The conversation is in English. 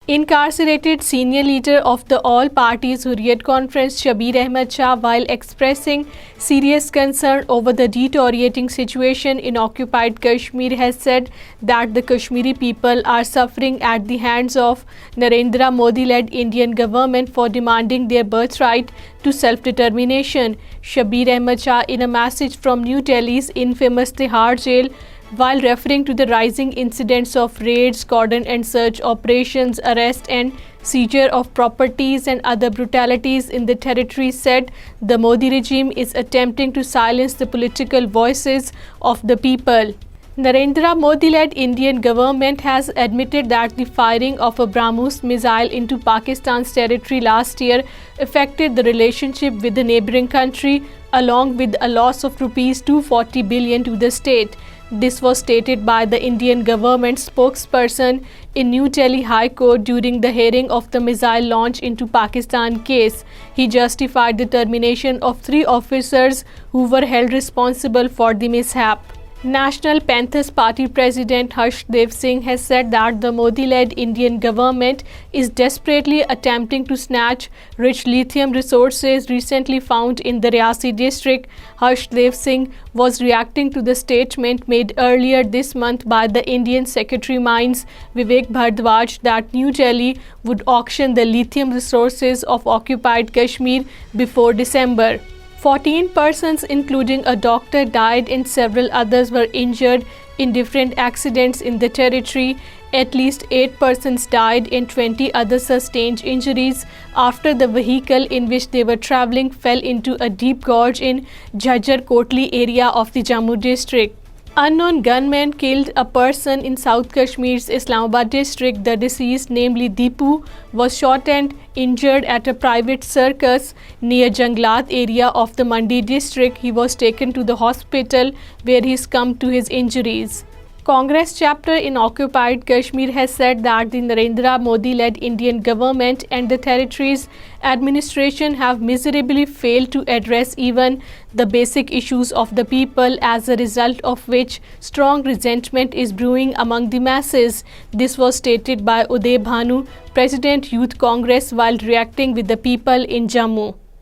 Incarcerated senior leader of the All Parties Hurriyat Conference, Shabbir Shah, while expressing serious concern over the deteriorating situation in occupied Kashmir, has said that the Kashmiri people are suffering at the hands of Narendra Modi-led Indian government for demanding their birthright to self-determination. Shabbir Shah, in a message from New Delhi's infamous Tihar jail, while referring to the rising incidents of raids, cordon and search operations, arrest and seizure of properties and other brutalities in the territory, said the Modi regime is attempting to silence the political voices of the people. Narendra Modi-led Indian government has admitted that the firing of a BrahMos missile into Pakistan's territory last year affected the relationship with the neighboring country, along with a loss of rupees 240 billion to the state. This was stated by the Indian government spokesperson in New Delhi High Court during the hearing of the missile launch into Pakistan case. He justified the termination of 3 officers who were held responsible for the mishap. National Panthers Party President Harshdev Singh has said that the Modi-led Indian government is desperately attempting to snatch rich lithium resources recently found in the Riyasi district. Harshdev Singh was reacting to the statement made earlier this month by the Indian Secretary Mines Vivek Bhardwaj that New Delhi would auction the lithium resources of occupied Kashmir before December. 14 persons, including a doctor, died and several others were injured in different accidents in the territory. At least 8 persons died and 20 others sustained injuries after the vehicle in which they were traveling fell into a deep gorge in Jhajjar Kotli area of the Jammu district. Unknown gunmen killed a person in South Kashmir's Islamabad district. The deceased, namely Deepu, was shot and injured at a private circus near Janglat area of the Mandi district. He was taken to the hospital where he succumbed to his injuries. Congress chapter in occupied Kashmir has said that the Narendra Modi-led Indian government and the territory's administration have miserably failed to address even the basic issues of the people, as a result of which strong resentment is brewing among the masses. This was stated by Uday Bhanu, President Youth Congress, while reacting with the people in Jammu.